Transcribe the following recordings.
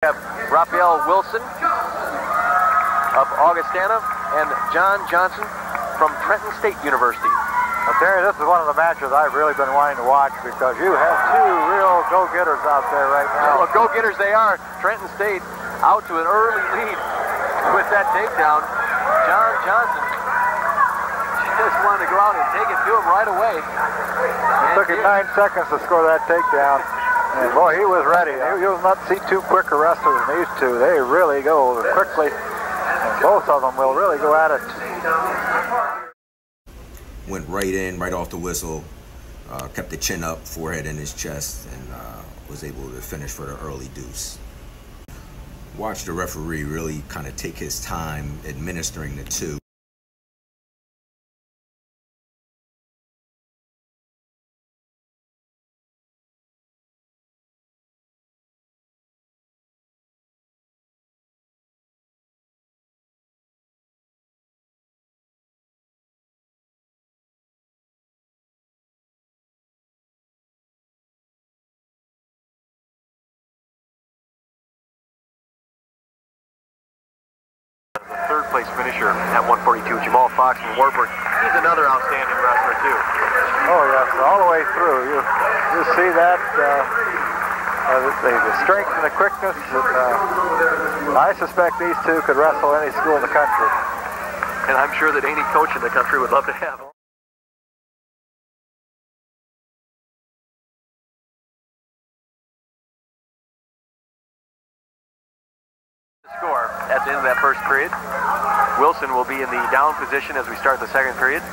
We have Raphael Wilson of Augustana and John Johnson from Trenton State University. Well, Terry, this is one of the matches I've really been wanting to watch because you have two real go-getters out there right now. Well, go-getters they are. Trenton State out to an early lead with that takedown. John Johnson just wanted to go out and take it to him right away. It took him 9 seconds to score that takedown. And boy, he was ready. You'll not see two quicker wrestlers than these two. They really go quickly, and both of them will really go at it. Went right in, right off the whistle, kept the chin up, forehead in his chest, and was able to finish for the early deuce. Watched the referee really kind of take his time administering the two. Third place finisher at 142, Jamal Fox from Warburg. He's another outstanding wrestler too. Oh yes, all the way through. You see that the strength and the quickness. And, I suspect these two could wrestle any school in the country. And I'm sure that any coach in the country would love to have them. Score at the end of that first period. Wilson will be in the down position as we start the second period.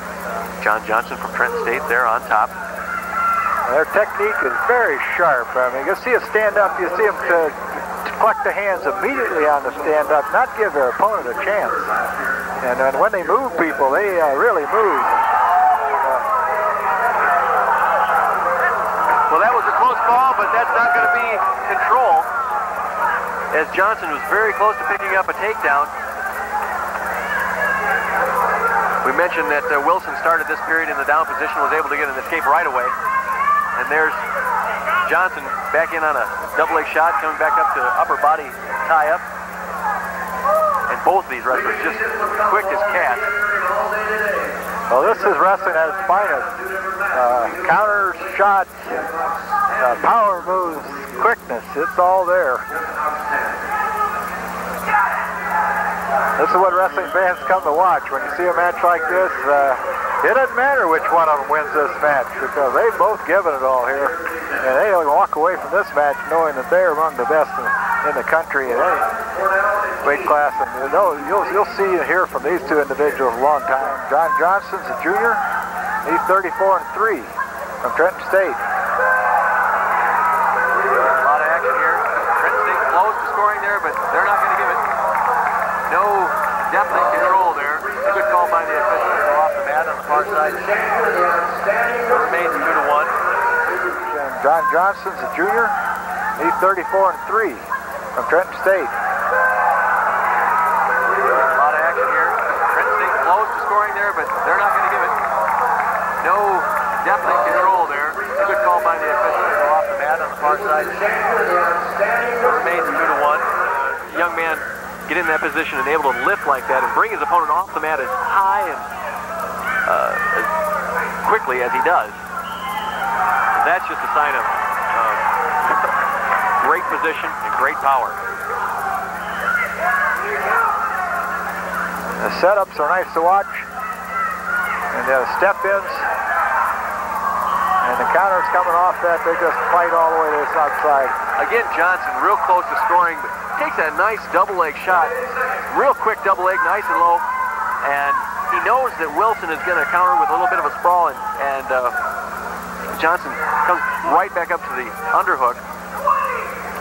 John Johnson from Trenton State there on top. Their technique is very sharp. I mean, you see it stand up, you see them to collect the hands immediately on the stand up, not give their opponent a chance. And when they move people, they really move. Well, that was a close call, but that's not going to be control, as Johnson was very close to picking up a takedown. We mentioned that Wilson started this period in the down position, was able to get an escape right away. And there's Johnson back in on a double leg shot, coming back up to upper body tie-up. And both of these wrestlers just quick as cats. Well, this is wrestling at its finest. Counter shots, power moves, quickness, it's all there. This is what wrestling fans come to watch. When you see a match like this, it doesn't matter which one of them wins this match because they've both given it all here. And they'll walk away from this match knowing that they're among the best in the country at any weight class. And you'll see and hear from these two individuals a long time. John Johnson's a junior. He's 34-3 from Trenton State. A lot of action here. Trenton State close to scoring there, but they're not going to give it. No definite control there. A good call by the official to go off the mat on the far side. It remains 2-1. And John Johnson's a junior. He's 34-3 from Trenton State. A lot of action here. Trenton State close to scoring there, but they're not going to give it. No definite control there. A good call by the official to go off the mat on the far side. It remains 2-1. Young man get in that position and able to lift like that and bring his opponent off the mat as high and as quickly as he does. That's just a sign of great position and great power. The setups are nice to watch, and the step-ins, and the counters coming off that, they just fight all the way to this outside. Again, Johnson real close to scoring, but takes a nice double leg shot, real quick double leg, nice and low, and he knows that Wilson is going to counter with a little bit of a sprawl, and Johnson comes right back up to the underhook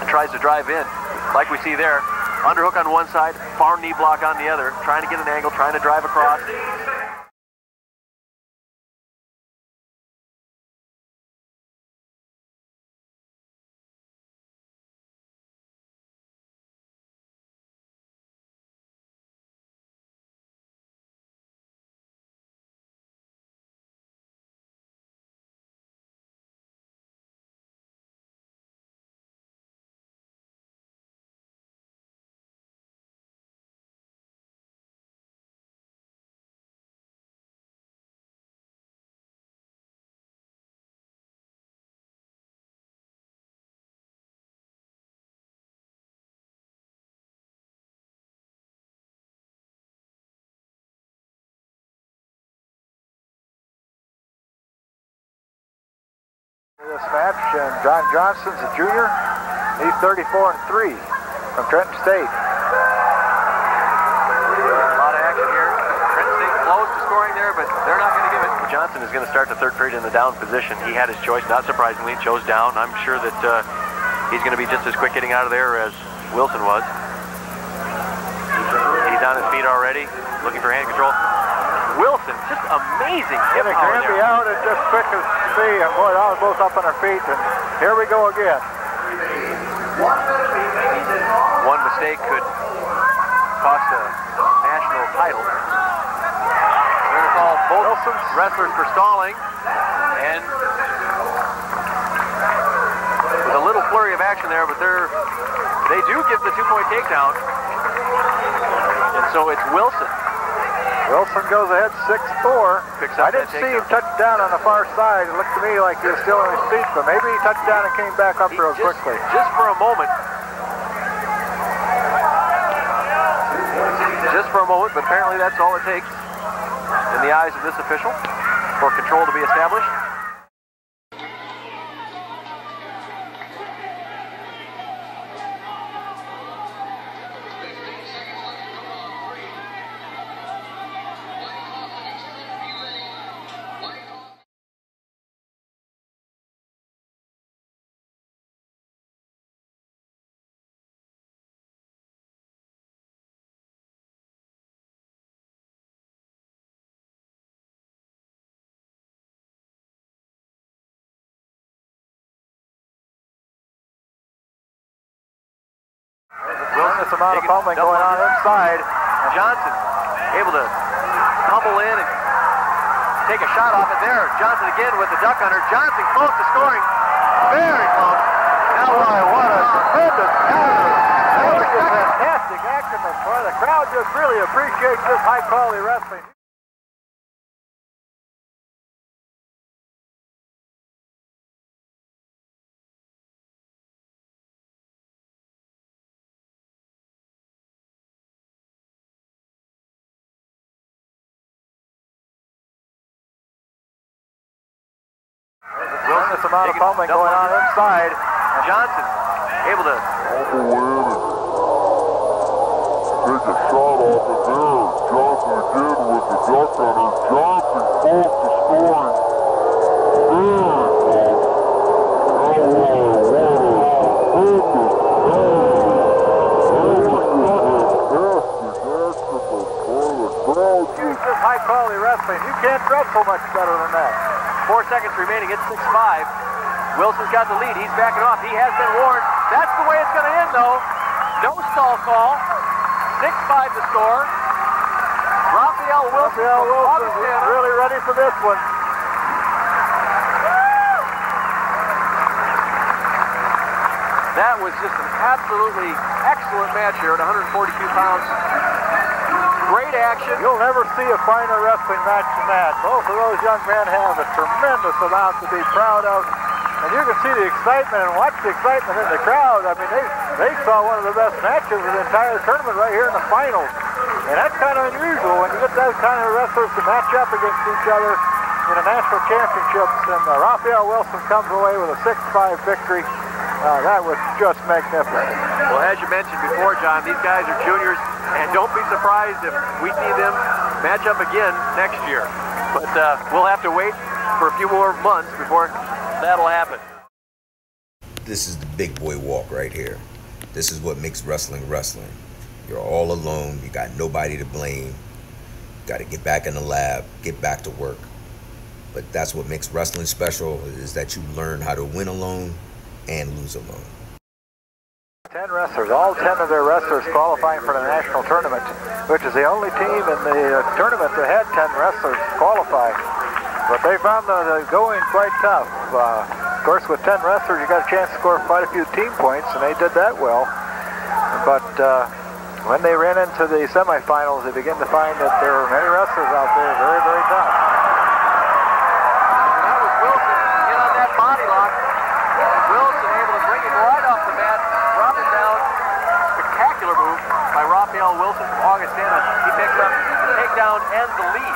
and tries to drive in, like we see there. Underhook on one side, farm knee block on the other, trying to get an angle, trying to drive across. This match, and John Johnson's a junior. He's 34-3 from Trenton State. A lot of action here. Trenton State close to scoring there, but they're not going to give it. Johnson is going to start the third period in the down position. He had his choice, not surprisingly, chose down. I'm sure that he's going to be just as quick getting out of there as Wilson was. He's on his feet already, looking for hand control. Wilson, just amazing hip power there. Candy out and just quick as see, and boy, that was both up on our feet, and here we go again. One mistake could cost a national title. They're going to call both wrestlers for stalling, and with a little flurry of action there, but they do give the 2-point takedown, and so it's Wilson. Wilson goes ahead 6-4. I didn't see him touch down on the far side. It looked to me like he was still on his feet, but maybe he touched down and came back up real quickly. Just for a moment. Just for a moment, but apparently that's all it takes in the eyes of this official for control to be established. Wilson's amount of pummeling going on inside. Johnson able to tumble in and take a shot off it there. Johnson again with the duck under. Johnson close to scoring. Very close. Now what a tremendous counter. That was just fantastic action. The crowd just really appreciates this high quality wrestling. Wilson's amount of pummeling going on inside. Johnson able to take a shot off it there. Johnson again with the duck under. Johnson close to scoring. Very close. Just high quality wrestling. You can't wrestle much better than that. 4 seconds remaining. It's 6-5. Wilson's got the lead. He's backing off. He has been warned. That's the way it's going to end, though. No stall call. 6-5 the score. Raphael Wilson is really ready for this one. That was just an absolutely excellent match here at 142 pounds. Great action. You'll never see a finer wrestling match than that. Both of those young men have a tremendous amount to be proud of. And you can see the excitement and watch the excitement in the crowd. I mean, they saw one of the best matches of the entire tournament right here in the finals. And that's kind of unusual when you get those kind of wrestlers to match up against each other in the national championships. And Raphael Wilson comes away with a 6-5 victory. That was just magnificent. Well, as you mentioned before, John, these guys are juniors, and don't be surprised if we see them match up again next year. But we'll have to wait for a few more months before that'll happen. This is the big boy walk right here. This is what makes wrestling wrestling. You're all alone. You got nobody to blame. You got to get back in the lab, get back to work. But that's what makes wrestling special, is that you learn how to win alone and lose alone. 10 wrestlers, all 10 of their wrestlers qualifying for the national tournament, which is the only team in the tournament that had 10 wrestlers qualify. But they found the going quite tough. Of course, with 10 wrestlers, you got a chance to score quite a few team points, and they did that well. But when they ran into the semifinals, they began to find that there were many wrestlers out there very, very tough. And that was Wilson in on that body lock. Wilson able to bring him right off the mat, drop it down. Spectacular move by Raphael Wilson from Augustana. He picks up the takedown and the lead.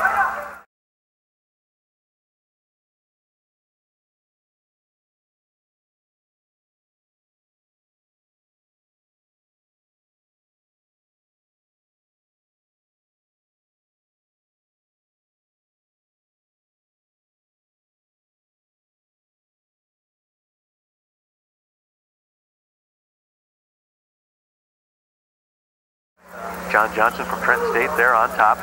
John Johnson from Trenton State there on top.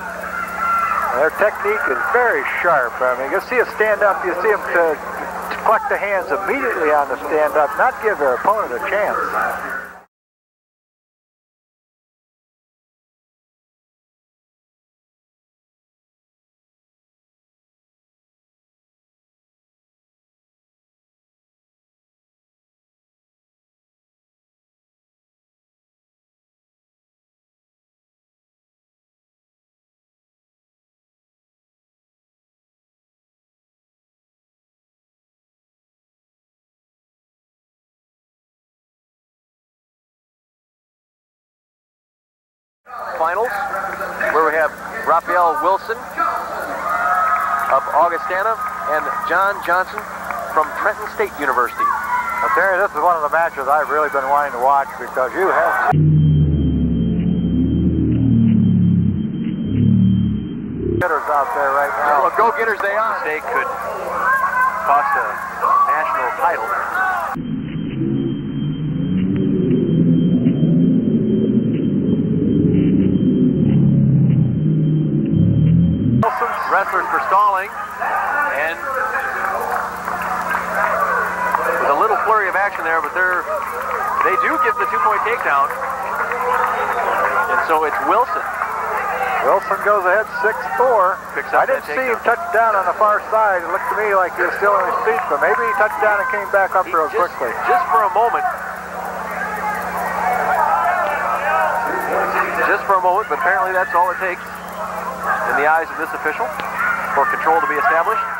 Their technique is very sharp. I mean, you see a stand-up, you see them to collect the hands immediately on the stand-up, not give their opponent a chance. Finals, where we have Raphael Wilson of Augustana and John Johnson from Trenton State University. Well, Terry, this is one of the matches I've really been wanting to watch because you have hitters out there right now. Well, go-getters they are. State could cost a national title. Wrestlers for stalling, and with a little flurry of action there, but they do give the 2-point takedown, and so it's Wilson. Wilson goes ahead 6-4. I didn't see him touch down on the far side. It looked to me like he was still on his feet, but maybe he touched down and came back up real quickly. Just for a moment. Just for a moment, but apparently that's all it takes in the eyes of this official for control to be established.